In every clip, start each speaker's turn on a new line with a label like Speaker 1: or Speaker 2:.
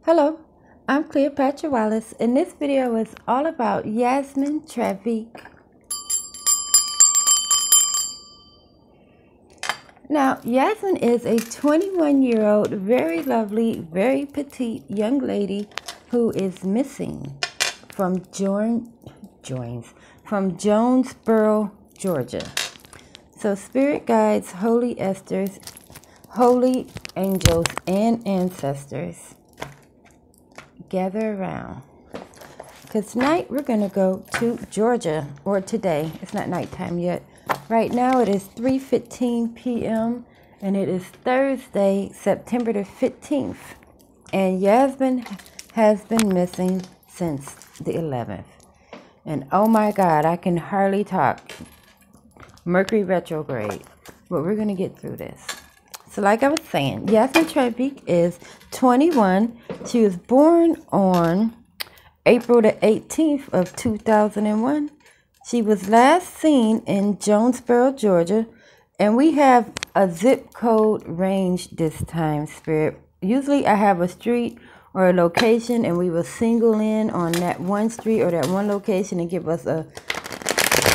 Speaker 1: Hello, I'm Cleopatra Wallace, and this video is all about Yasmin Travick. Now, Yasmin is a 21-year-old, very lovely, very petite young lady who is missing from Jonesboro, Georgia. So Spirit guides, holy Esthers, holy angels, and ancestors, gather around. Because tonight we're going to go to Georgia, or today. It's not nighttime yet. Right now it is 3:15 p.m. and it is Thursday, September the 15th. And Yasmin has been missing since the 11th. And oh my God, I can hardly talk. Mercury retrograde. But we're going to get through this. So like I was saying, Yasmin Travick is 21. She was born on April the 18th of 2001. She was last seen in Jonesboro, Georgia. And we have a zip code range this time, Spirit. Usually I have a street or a location and we will single in on that one street or that one location and give us a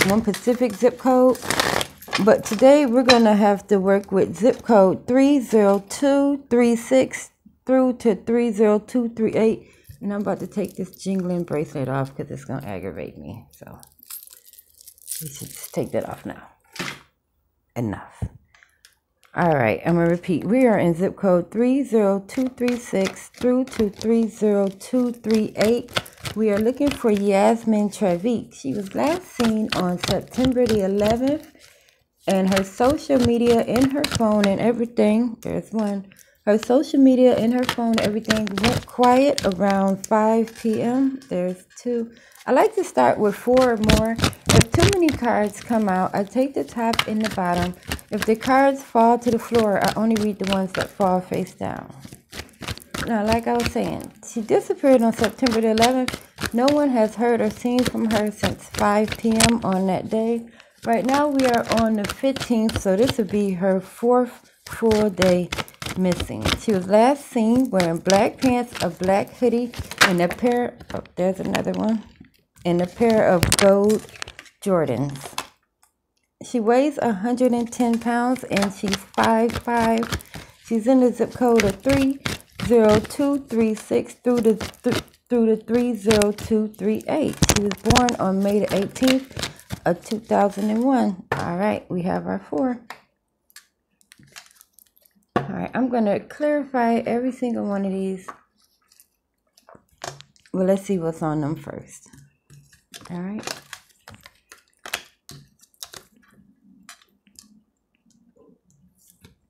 Speaker 1: one specific zip code. But today we're going to have to work with zip code 30236 through to 30238. And I'm about to take this jingling bracelet off because it's going to aggravate me. So we should just take that off now. Enough. All right, I'm going to repeat. We are in zip code 30236 through to 30238. We are looking for Yasmin Travick. She was last seen on September the 11th. And her social media in her phone and everything, there's one. Her social media in her phone, everything went quiet around 5 p.m. There's two. I like to start with 4 or more. If too many cards come out, I take the top and the bottom. If the cards fall to the floor, I only read the ones that fall face down. Now, like I was saying, she disappeared on September the 11th. No one has heard or seen from her since 5 p.m. on that day. Right now we are on the 15th, so this would be her 4th full day missing. She was last seen wearing black pants, a black hoodie, and a pair, oh, there's another one, and a pair of gold Jordans. She weighs 110 pounds and she's 5'5". She's in the zip code of 30236 through the 30238. She was born on May the 18th. 2001. All right, we have our 4. All right, I'm going to clarify every single one of these. Well, let's see what's on them first. All right.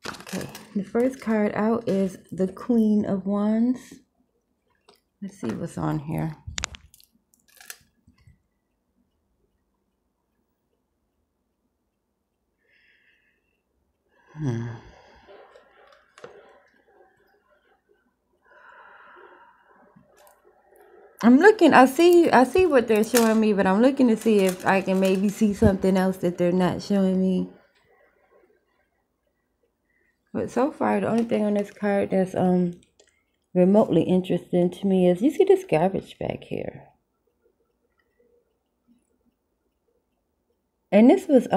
Speaker 1: Okay, the first card out is the Queen of Wands. Let's see what's on here. I'm looking, I see what they're showing me, but I'm looking to see if I can maybe see something else that they're not showing me. But so far, the only thing on this card that's remotely interesting to me is, you see this garbage back here. And this was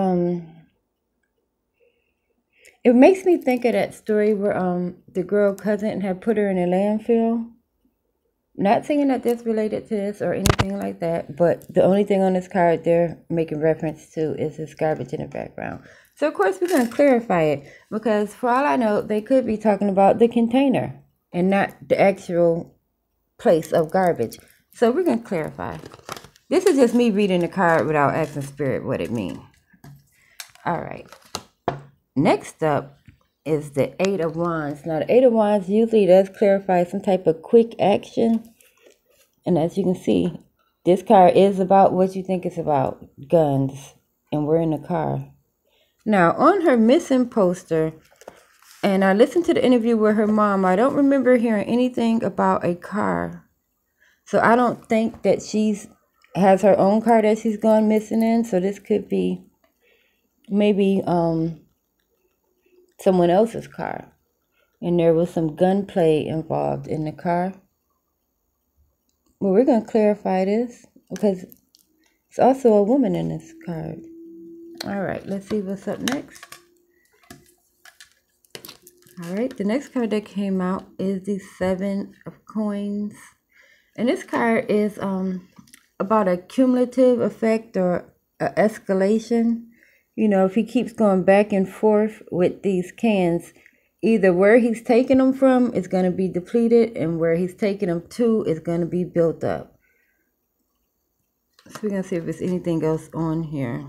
Speaker 1: it makes me think of that story where the girl cousin had put her in a landfill. Not saying that this related to this or anything like that, but the only thing on this card they're making reference to is this garbage in the background. So of course we're going to clarify it, because for all I know they could be talking about the container and not the actual place of garbage. So we're going to clarify. This is just me reading the card without asking Spirit what it means. All right. Next up is the 8 of Wands. Now, the 8 of Wands usually does clarify some type of quick action. And as you can see, this card is about what you think it's about. Guns. And we're in a car. Now, on her missing poster, and I listened to the interview with her mom, I don't remember hearing anything about a car. So I don't think that she's has her own car that she's gone missing in. So this could be maybe someone else's car. And there was some gunplay involved in the car. Well, we're going to clarify this because it's also a woman in this card. All right, let's see what's up next. All right, the next card that came out is the Seven of Coins. And this card is about a cumulative effect or an escalation. You know, if he keeps going back and forth with these cans, either where he's taking them from is going to be depleted and where he's taking them to is going to be built up. So we're going to see if there's anything else on here.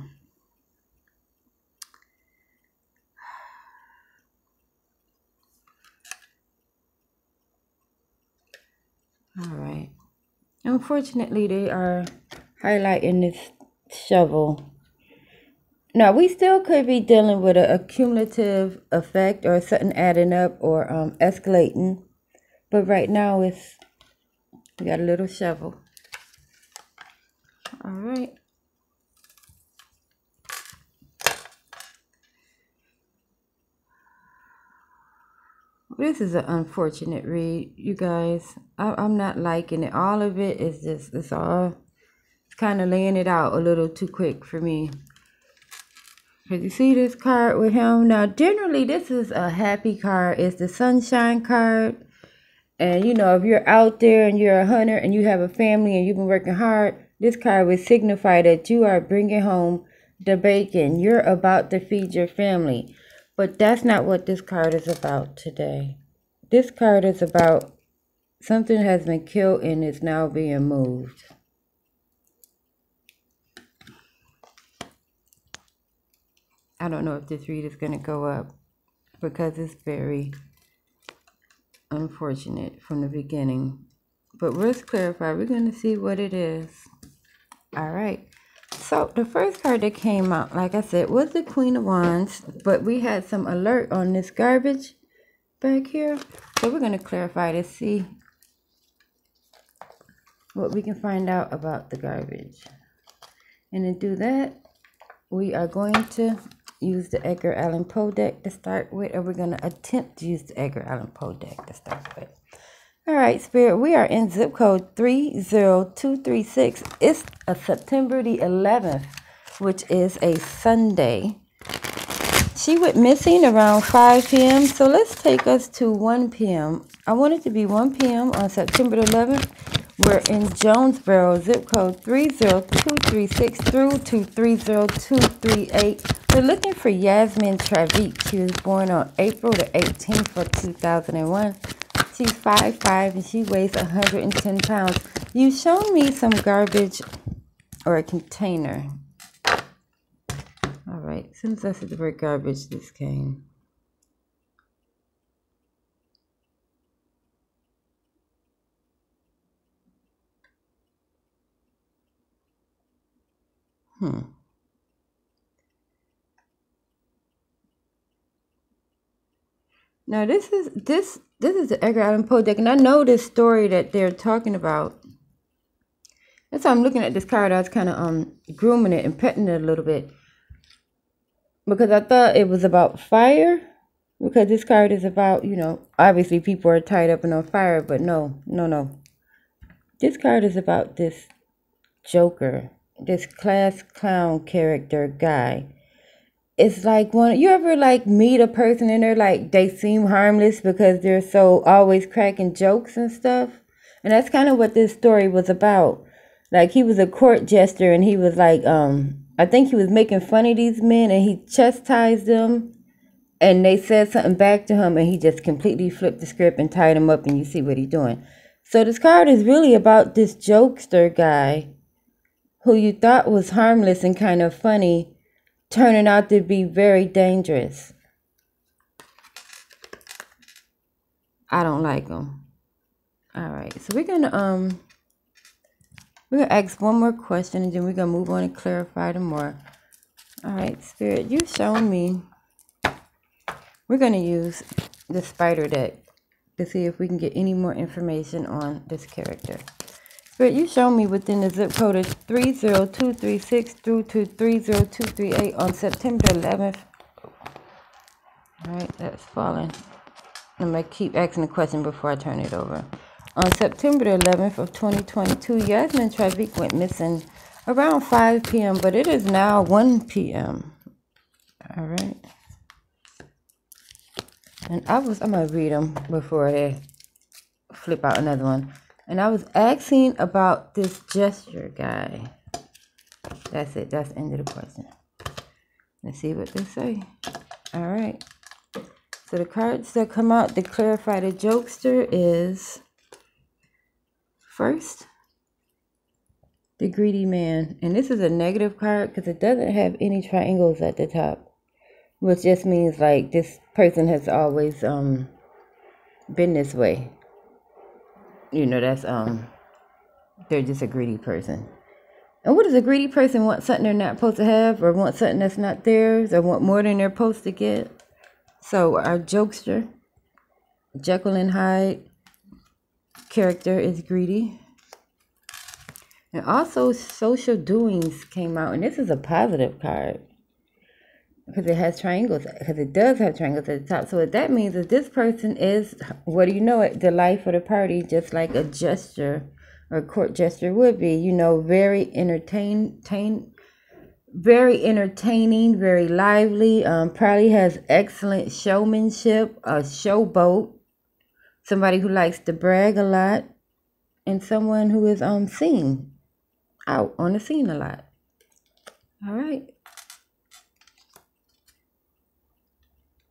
Speaker 1: All right. Unfortunately, they are highlighting this shovel. Now, we still could be dealing with a cumulative effect or something adding up or escalating. But right now, we got a little shovel. All right. This is an unfortunate read, you guys. I'm not liking it. All of it is just, it's kind of laying it out a little too quick for me. Because you see this card with him. Now, generally, this is a happy card. It's the sunshine card. And, you know, if you're out there and you're a hunter and you have a family and you've been working hard, this card would signify that you are bringing home the bacon. You're about to feed your family. But that's not what this card is about today. This card is about something has been killed and is now being moved. I don't know if this read is going to go up because it's very unfortunate from the beginning. But let's clarify. We're going to see what it is. All right. So the first card that came out, like I said, was the Queen of Wands. But we had some alert on this garbage back here. So we're going to clarify to see what we can find out about the garbage. And to do that, we are going to use the Edgar Allan Poe deck to start with, or we're going to attempt to use the Edgar Allan Poe deck to start with. All right, Spirit, we are in zip code 30236. It's a September the 11th, which is a Sunday. She went missing around 5 p.m., so let's take us to 1 p.m. I want it to be 1 p.m. on September the 11th. We're in Jonesboro, zip code 30236 through to 30238. We're looking for Yasmin Travick. She was born on April the 18th of 2001. She's 5'5" and she weighs 110 pounds. You've shown me some garbage or a container. All right, as soon as I said the word garbage, this came. Now this is the Edgar Allan Poe deck, and I know this story that they're talking about. That's why I'm looking at this card. I was kind of grooming it and petting it a little bit because I thought it was about fire. Because this card is about, you know, obviously people are tied up and on fire, but no. This card is about this Joker, this class clown character guy. It's like you ever like meet a person and they're like, they seem harmless because they're so always cracking jokes and stuff. And that's kind of what this story was about. Like he was a court jester and he was like, I think he was making fun of these men and he chastised them and they said something back to him and he just completely flipped the script and tied him up and you see what he's doing. So this card is really about this jokester guy who you thought was harmless and kind of funny, turning out to be very dangerous. I don't like him. All right, so we're gonna ask one more question and then we're gonna move on and clarify them more. All right, Spirit, you've shown me. We're gonna use the spider deck to see if we can get any more information on this character. But you showed me within the zip code of 30236 through to 30238 on September 11th. All right, that's falling. I'm going to keep asking the question before I turn it over. On September the 11th of 2022, Yasmin Travick went missing around 5 p.m., but it is now 1 p.m. All right. And I'm going to read them before I flip out another one. And I was asking about this gesture guy. That's it. That's the end of the question. Let's see what they say. All right. So the cards that come out to clarify the jokester is, first, the greedy man. And this is a negative card because it doesn't have any triangles at the top. Which just means like this person has always been this way. You know, that's they're just a greedy person. And what does a greedy person want? Something they're not supposed to have, or want something that's not theirs, or want more than they're supposed to get? So our jokester, Jekyll and Hyde character, is greedy. And also social doings came out, and this is a positive card. Because it has triangles, because it does have triangles at the top. So what that means is this person is, what do you know it, the life of the party, just like a gesture or a court gesture would be. You know, very entertaining, very lively. Probably has excellent showmanship, a showboat. Somebody who likes to brag a lot, and someone who is seen out on the scene a lot. All right.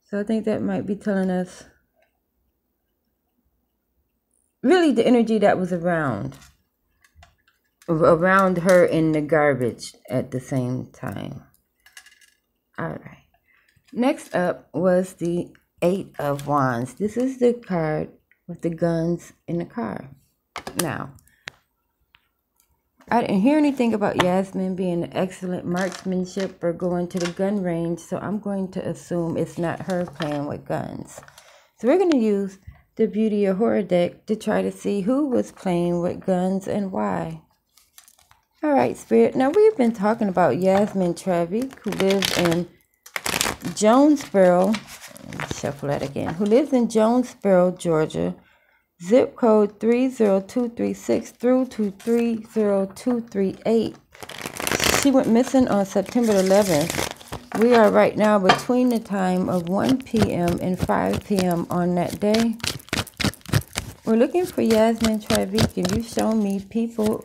Speaker 1: So I think that might be telling us really the energy that was around her in the garbage at the same time. All right. Next up was the 8 of Wands. This is the card with the guns in the car. Now, I didn't hear anything about Yasmin being an excellent marksmanship or going to the gun range, so I'm going to assume it's not her playing with guns. So we're going to use the Beauty of Horror deck to try to see who was playing with guns and why. All right, Spirit. Now, we've been talking about Yasmin Travick, who lives in Jonesboro. Let me shuffle that again. Who lives in Jonesboro, Georgia. Zip code 30236 through to 30238. She went missing on September 11th. We are right now between the time of 1 p.m. and 5 p.m. on that day. We're looking for Yasmin Travick, and you've shown me people,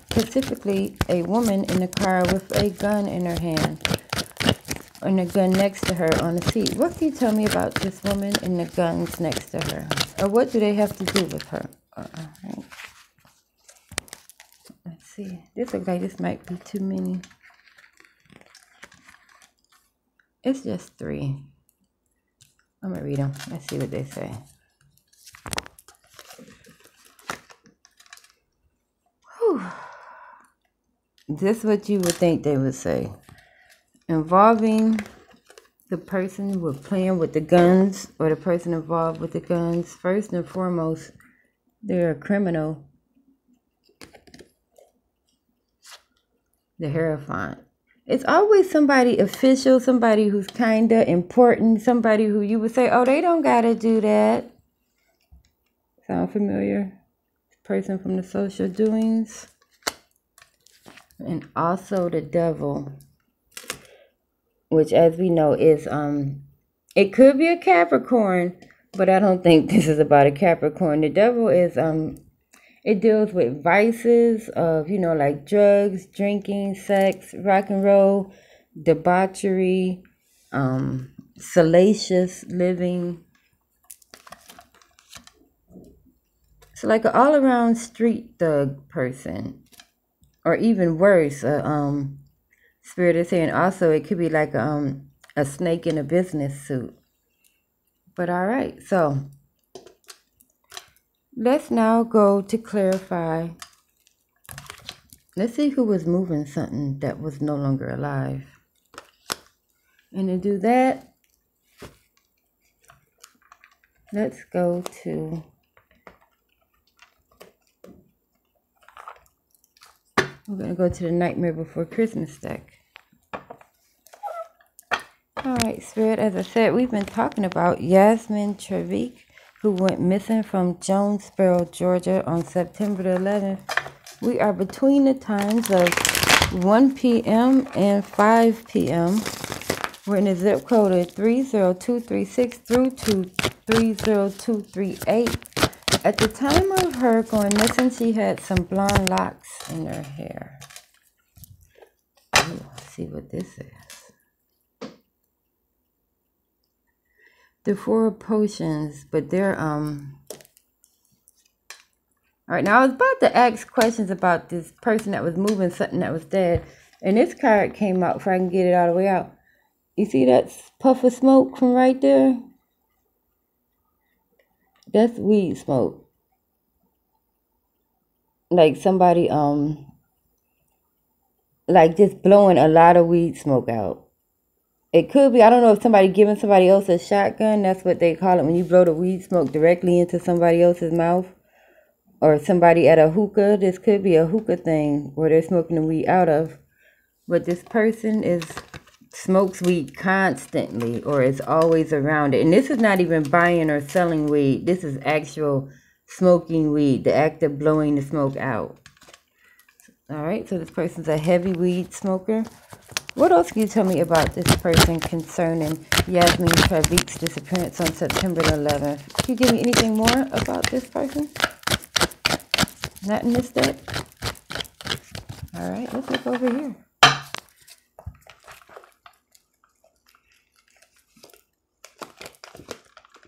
Speaker 1: specifically a woman in the car with a gun in her hand, and a gun next to her on the seat. What can you tell me about this woman and the guns next to her? Or what do they have to do with her? Right. Let's see. This looks like this might be too many. It's just 3. I'm going to read them. Let's see what they say. Whew. This is what you would think they would say. Involving the person who was playing with the guns, or the person involved with the guns. First and foremost, they're a criminal. The Hierophant. It's always somebody official, somebody who's kind of important, somebody who you would say, oh, they don't got to do that. Sound familiar? Person from the social doings. And also the Devil, which, as we know, is it could be a Capricorn, but I don't think this is about a Capricorn. The Devil is it deals with vices of, you know, like drugs, drinking, sex, rock and roll, debauchery, salacious living. So like an all-around street thug person, or even worse, Spirit is saying also it could be like a snake in a business suit. But all right, so let's now go to clarify. Let's see who was moving something that was no longer alive. And to do that, let's go to we're going to go to the Nightmare Before Christmas deck. All right, Spirit, as I said, we've been talking about Yasmin Travick, who went missing from Jonesboro, Georgia on September the 11th. We are between the times of 1 p.m. and 5 p.m. We're in the zip code of 30236 through to 30238. At the time of her going missing, she had some blonde locks in her hair. Ooh, let's see what this is. The 4 potions, but they're all right, now I was about to ask questions about this person that was moving something that was dead, and this card came out before I can get it all the way out. You see that puff of smoke from right there? That's weed smoke. Like somebody like just blowing a lot of weed smoke out. It could be, I don't know if somebody giving somebody else a shotgun. That's what they call it when you blow the weed smoke directly into somebody else's mouth. Or somebody at a hookah. This could be a hookah thing where they're smoking the weed out of. But this person smokes weed constantly, or is always around it. And this is not even buying or selling weed. This is actual smoking weed, the act of blowing the smoke out. All right, so this person's a heavy weed smoker. What else can you tell me about this person concerning Yasmin Travick's disappearance on September the 11th? Can you give me anything more about this person? Not in this deck? All right, let's look over here.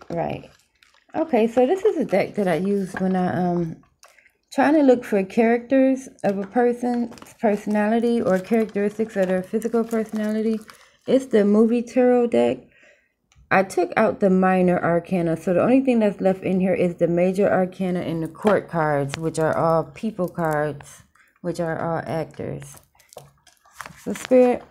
Speaker 1: Right. Okay, so this is a deck that I use when I trying to look for characters of a person's personality or characteristics of their physical personality. It's the movie tarot deck. I took out the minor arcana, so the only thing that's left in here is the major arcana and the court cards, which are all people cards, which are all actors. So Spirit,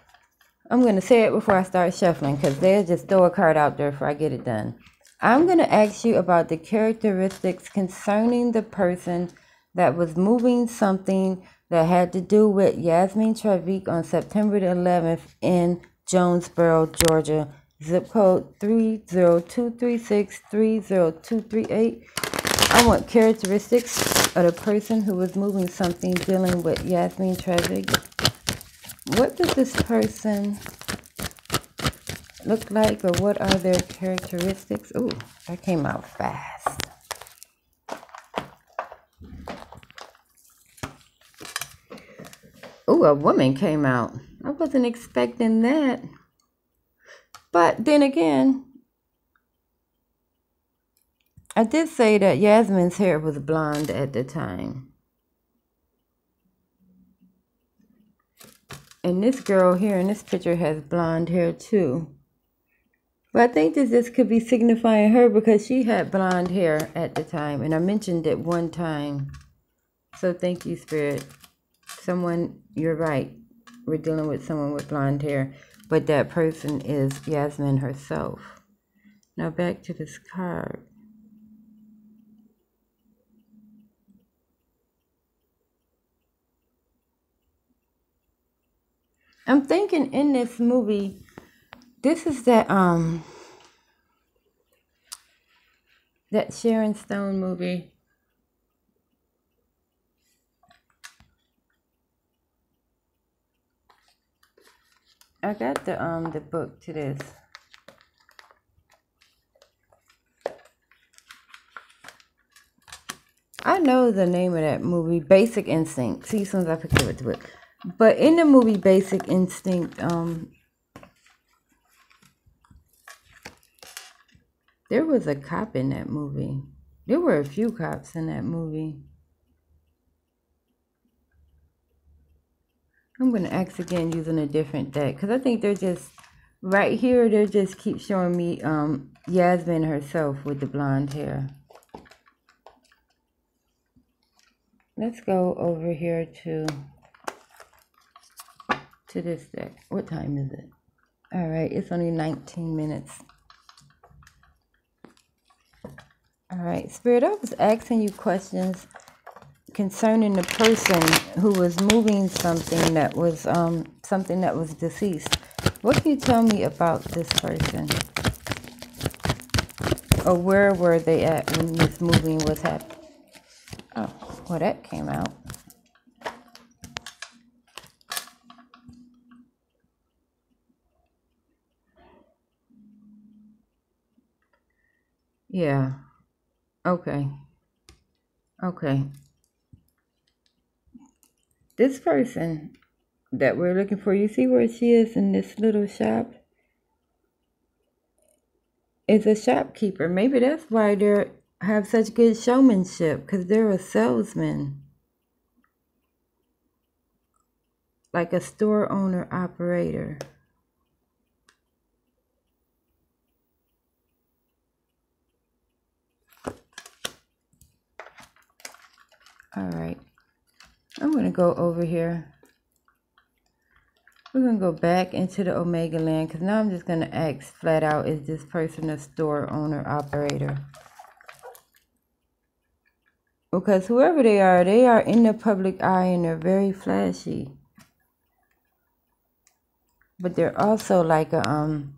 Speaker 1: I'm going to say it before I start shuffling, because they'll just throw a card out there before I get it done. I'm going to ask you about the characteristics concerning the person that was moving something that had to do with Yasmin Travick on September the 11th in Jonesboro, Georgia. Zip code 30236 30238. I want characteristics of the person who was moving something dealing with Yasmin Travick. What does this person look like, or what are their characteristics? Ooh, that came out fast. Ooh, a woman came out. I wasn't expecting that. But then again, I did say that Yasmin's hair was blonde at the time. And this girl here in this picture has blonde hair too. But I think that this could be signifying her because she had blonde hair at the time. And I mentioned it one time. So thank you, Spirit. Someone, you're right. We're dealing with someone with blonde hair. But that person is Yasmin herself. Now back to this card. I'm thinking in this movie, this is that Sharon Stone movie. I got the book to this. I know the name of that movie, Basic Instinct. See, as soon as I picked up the book. But in the movie Basic Instinct, there was a cop in that movie. There were a few cops in that movie. I'm going to ask again using a different deck. Because I think they're just, right here, they just keep showing me Yasmin herself with the blonde hair. Let's go over here to this deck. What time is it? All right, it's only 19 minutes. All right, Spirit, I was asking you questions concerning the person who was moving something that was deceased. What can you tell me about this person? Or where were they at when this moving was happening? Oh, well, that came out. Yeah. Okay. Okay. This person that we're looking for, you see where she is in this little shop? Is a shopkeeper. Maybe that's why they have such good showmanship, because they're a salesman. Like a store owner operator. Alright. I'm going to go over here. We're going to go back into the Omega land, because now I'm just going to ask flat out, is this person a store owner operator? Because whoever they are in the public eye and they're very flashy. But they're also like a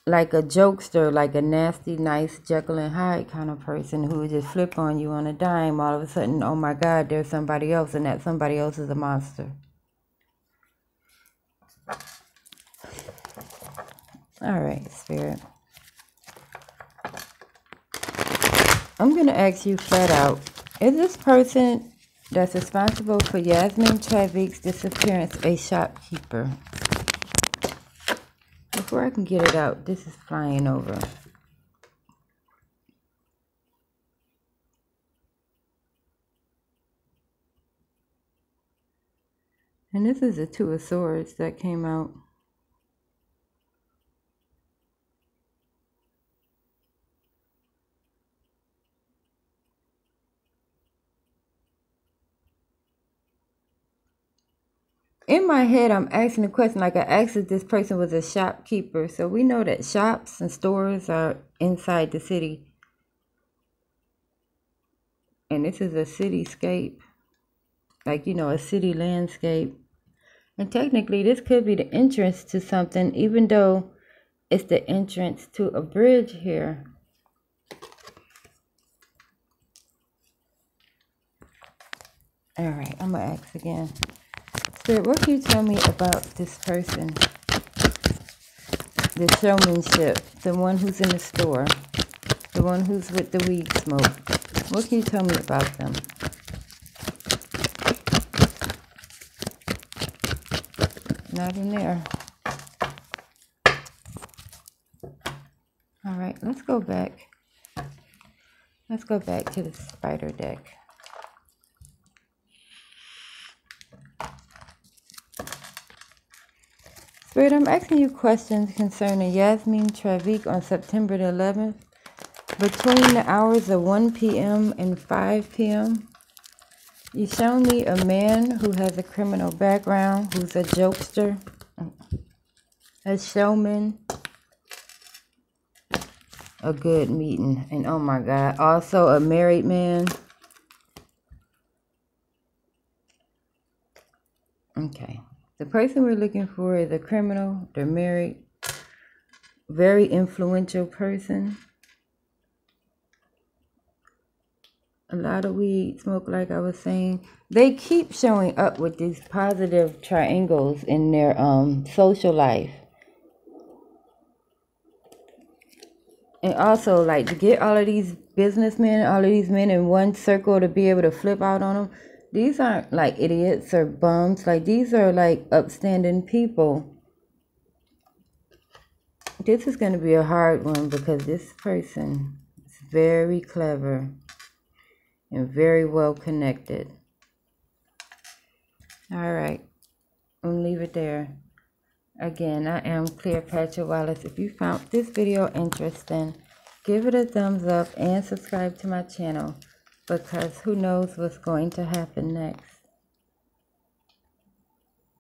Speaker 1: jokester, like a nasty, nice Jekyll and Hyde kind of person who would just flip on you on a dime. All of a sudden, oh my God, there's somebody else, and that somebody else is a monster. All right, Spirit. I'm going to ask you flat out, is this person that's responsible for Yasmin Travick's disappearance a shopkeeper? Before I can get it out, this is flying over. And this is the Two of Swords that came out. In my head, I'm asking a question like I asked if this person was a shopkeeper. So we know that shops and stores are inside the city. And this is a cityscape. Like, you know, a city landscape. And technically, this could be the entrance to something, even though it's the entrance to a bridge here. All right, I'm going to ask again. Spirit, what can you tell me about this person? The showmanship, the one who's in the store, the one who's with the weed smoke. What can you tell me about them? Not in there. All right, let's go back. Let's go back to the spider deck. Spirit, I'm asking you questions concerning Yasmin Travick on September the 11th between the hours of 1 p.m. and 5 p.m. You show me a man who has a criminal background, who's a jokester, a showman, a good meeting, and oh my God, also a married man. Okay. The person we're looking for is a criminal. They're married. Very influential person. A lot of weed smoke, like I was saying. They keep showing up with these positive triangles in their social life. And also, like, to get all of these businessmen, all of these men in one circle to be able to flip out on them. These aren't like idiots or bums. Like, these are like upstanding people. This is going to be a hard one because this person is very clever and very well connected. All right. I'm going to leave it there. Again, I am Cleopatra Wallace. If you found this video interesting, give it a thumbs up and subscribe to my channel, because who knows what's going to happen next.